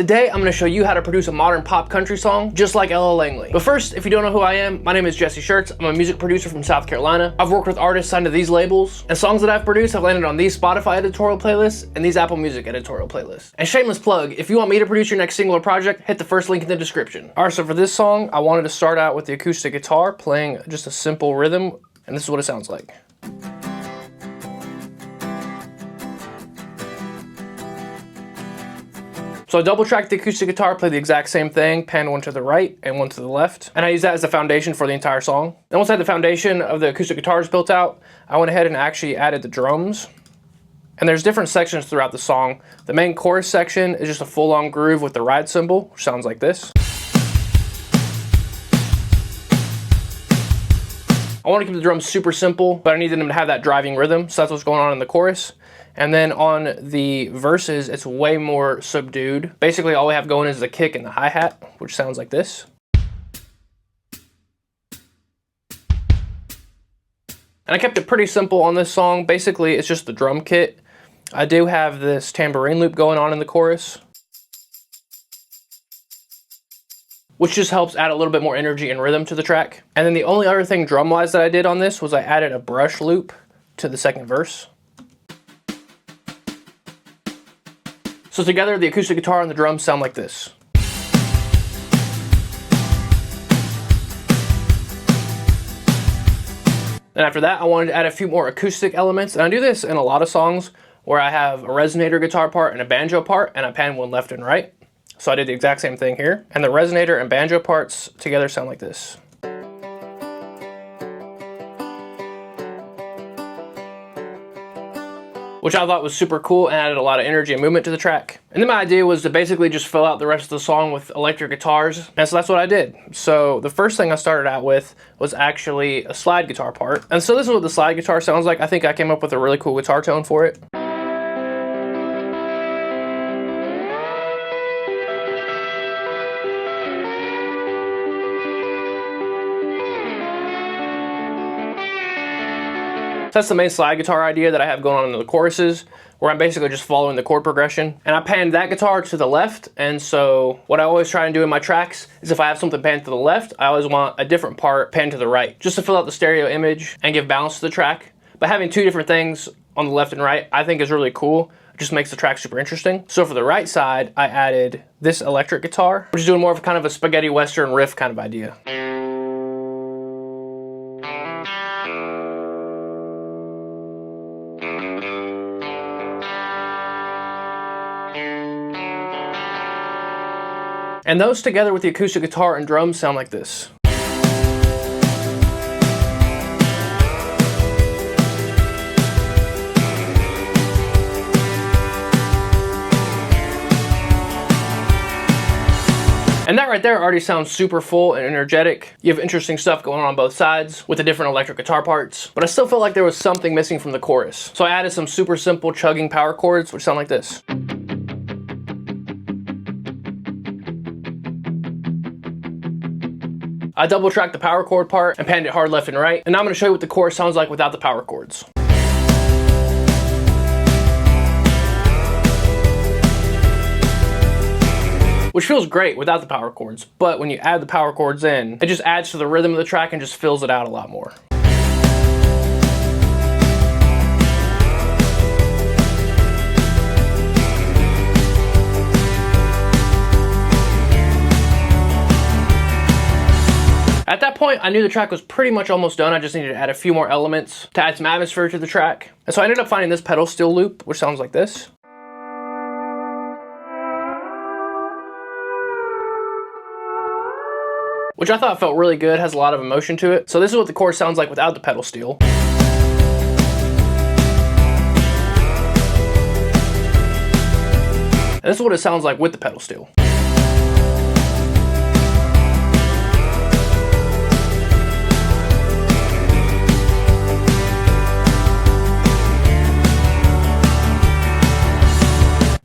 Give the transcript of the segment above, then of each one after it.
Today, I'm going to show you how to produce a modern pop country song just like Ella Langley. But first, if you don't know who I am, my name is Jesse Shirts. I'm a music producer from South Carolina. I've worked with artists signed to these labels, and songs that I've produced have landed on these Spotify editorial playlists and these Apple Music editorial playlists. And shameless plug, if you want me to produce your next single or project, hit the first link in the description. Alright, so for this song, I wanted to start out with the acoustic guitar playing just a simple rhythm, and this is what it sounds like. So I double tracked the acoustic guitar, played the exact same thing, panned one to the right and one to the left. And I used that as the foundation for the entire song. And once I had the foundation of the acoustic guitars built out, I went ahead and actually added the drums. And there's different sections throughout the song. The main chorus section is just a full-on groove with the ride cymbal, which sounds like this. I want to keep the drums super simple, but I needed them to have that driving rhythm, so that's what's going on in the chorus. And then on the verses, it's way more subdued. Basically, all we have going is the kick and the hi-hat, which sounds like this. And I kept it pretty simple on this song. Basically, it's just the drum kit. I do have this tambourine loop going on in the chorus, which just helps add a little bit more energy and rhythm to the track. And then the only other thing drum-wise that I did on this was I added a brush loop to the second verse. So together, the acoustic guitar and the drums sound like this. And after that, I wanted to add a few more acoustic elements. And I do this in a lot of songs where I have a resonator guitar part and a banjo part, and I pan one left and right. So I did the exact same thing here. And the resonator and banjo parts together sound like this. Which I thought was super cool and added a lot of energy and movement to the track. And then my idea was to basically just fill out the rest of the song with electric guitars. And so that's what I did. So the first thing I started out with was actually a slide guitar part. And so this is what the slide guitar sounds like. I think I came up with a really cool guitar tone for it. That's the main slide guitar idea that I have going on in the choruses, where I'm basically just following the chord progression. And I panned that guitar to the left, and so what I always try and do in my tracks is if I have something panned to the left, I always want a different part panned to the right, just to fill out the stereo image and give balance to the track. But having two different things on the left and right, I think is really cool. It just makes the track super interesting. So for the right side, I added this electric guitar, which is doing more of kind of a spaghetti western riff kind of idea. And those together with the acoustic guitar and drums sound like this. And that right there already sounds super full and energetic. You have interesting stuff going on both sides with the different electric guitar parts, but I still felt like there was something missing from the chorus. So I added some super simple chugging power chords, which sound like this. I double tracked the power chord part and panned it hard left and right. And now I'm going to show you what the chorus sounds like without the power chords. Which feels great without the power chords, but when you add the power chords in, it just adds to the rhythm of the track and just fills it out a lot more. At that point, I knew the track was pretty much almost done. I just needed to add a few more elements to add some atmosphere to the track. And so I ended up finding this pedal steel loop, which sounds like this. Which I thought felt really good, has a lot of emotion to it. So this is what the chorus sounds like without the pedal steel. And this is what it sounds like with the pedal steel.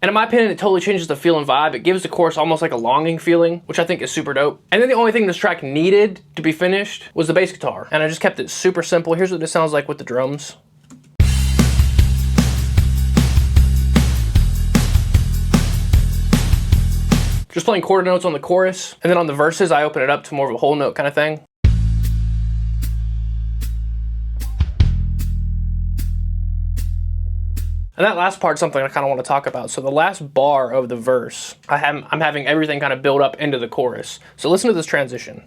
And in my opinion, it totally changes the feel and vibe. It gives the chorus almost like a longing feeling, which I think is super dope. And then the only thing this track needed to be finished was the bass guitar. And I just kept it super simple. Here's what it sounds like with the drums. just playing quarter notes on the chorus, and then on the verses I open it up to more of a whole note kind of thing. And that last part's something I kind of want to talk about. So the last bar of the verse, I'm having everything kind of build up into the chorus. So listen to this transition.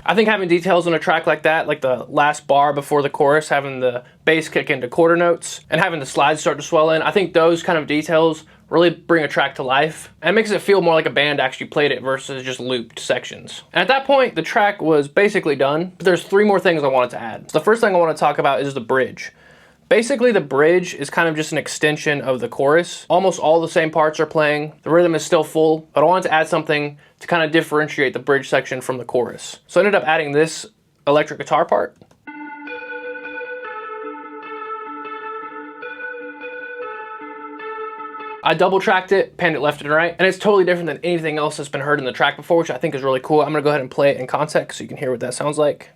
I think having details on a track like that, like the last bar before the chorus, having the bass kick into quarter notes, and having the slides start to swell in, I think those kind of details really bring a track to life and makes it feel more like a band actually played it versus just looped sections. And at that point, the track was basically done, but there's 3 more things I wanted to add. So the first thing I want to talk about is the bridge. Basically, the bridge is kind of just an extension of the chorus. Almost all the same parts are playing. The rhythm is still full, but I wanted to add something to kind of differentiate the bridge section from the chorus. So I ended up adding this electric guitar part. I double tracked it, panned it left and right, and it's totally different than anything else that's been heard in the track before, which I think is really cool. I'm gonna go ahead and play it in context so you can hear what that sounds like.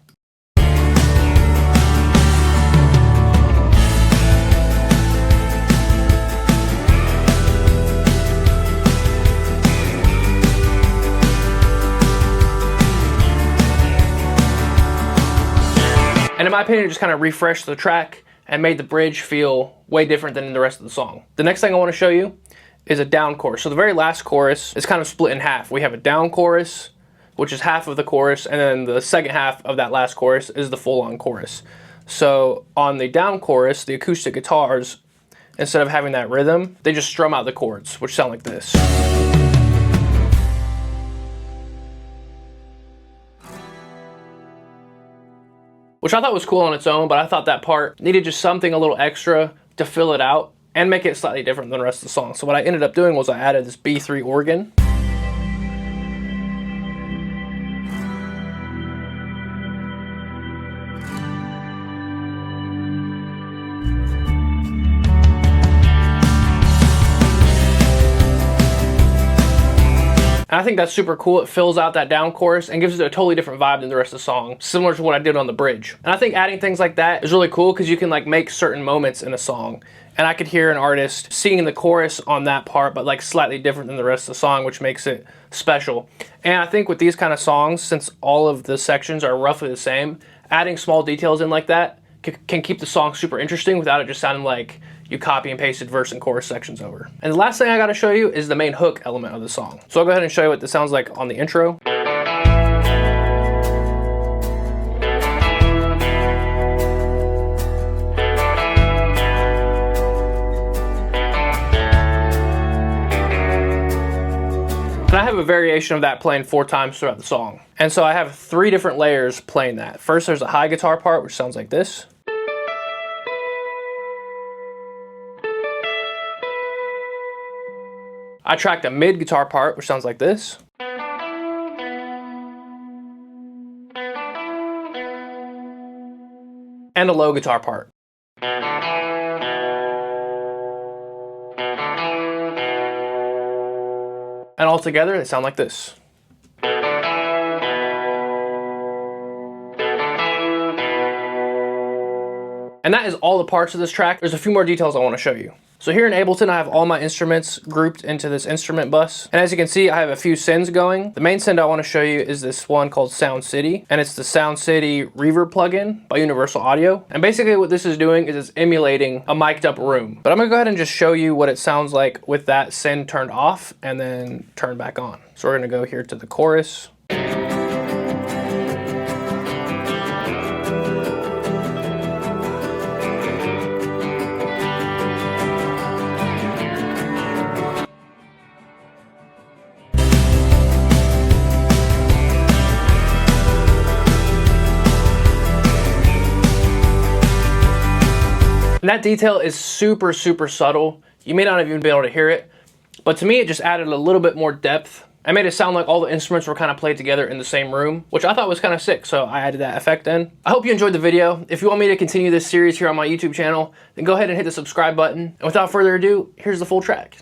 And in my opinion, it just kind of refreshed the track and made the bridge feel way different than in the rest of the song. The next thing I want to show you is a down chorus. So the very last chorus is kind of split in half. We have a down chorus, which is half of the chorus, and then the second half of that last chorus is the full-on chorus. So on the down chorus, the acoustic guitars, instead of having that rhythm, they just strum out the chords, which sound like this. Which I thought was cool on its own, but I thought that part needed just something a little extra to fill it out and make it slightly different than the rest of the song. So what I ended up doing was I added this B3 organ. And I think that's super cool. It fills out that down chorus and gives it a totally different vibe than the rest of the song, similar to what I did on the bridge. And I think adding things like that is really cool because you can like make certain moments in a song. And I could hear an artist singing the chorus on that part, but like slightly different than the rest of the song, which makes it special. And I think with these kind of songs, since all of the sections are roughly the same, adding small details in like that can keep the song super interesting without it just sounding like you copy and pasted verse and chorus sections over. And the last thing I gotta show you is the main hook element of the song. So I'll go ahead and show you what this sounds like on the intro. And I have a variation of that playing 4 times throughout the song. And so I have 3 different layers playing that. First, there's a high guitar part, which sounds like this. I tracked a mid guitar part, which sounds like this. And a low guitar part. And all together, they sound like this. And that is all the parts of this track. There's a few more details I want to show you. So here in Ableton, I have all my instruments grouped into this instrument bus. And as you can see, I have a few synths going. The main synth I want to show you is this one called Sound City. And it's the Sound City Reverb plugin by Universal Audio. And basically what this is doing is it's emulating a mic'd up room. But I'm going to go ahead and just show you what it sounds like with that synth turned off and then turned back on. So we're going to go here to the chorus. And that detail is super, super subtle. You may not even be able to hear it, but to me, it just added a little bit more depth. I made it sound like all the instruments were kind of played together in the same room, which I thought was kind of sick, so I added that effect in. I hope you enjoyed the video. If you want me to continue this series here on my YouTube channel, then go ahead and hit the subscribe button. And without further ado, here's the full track.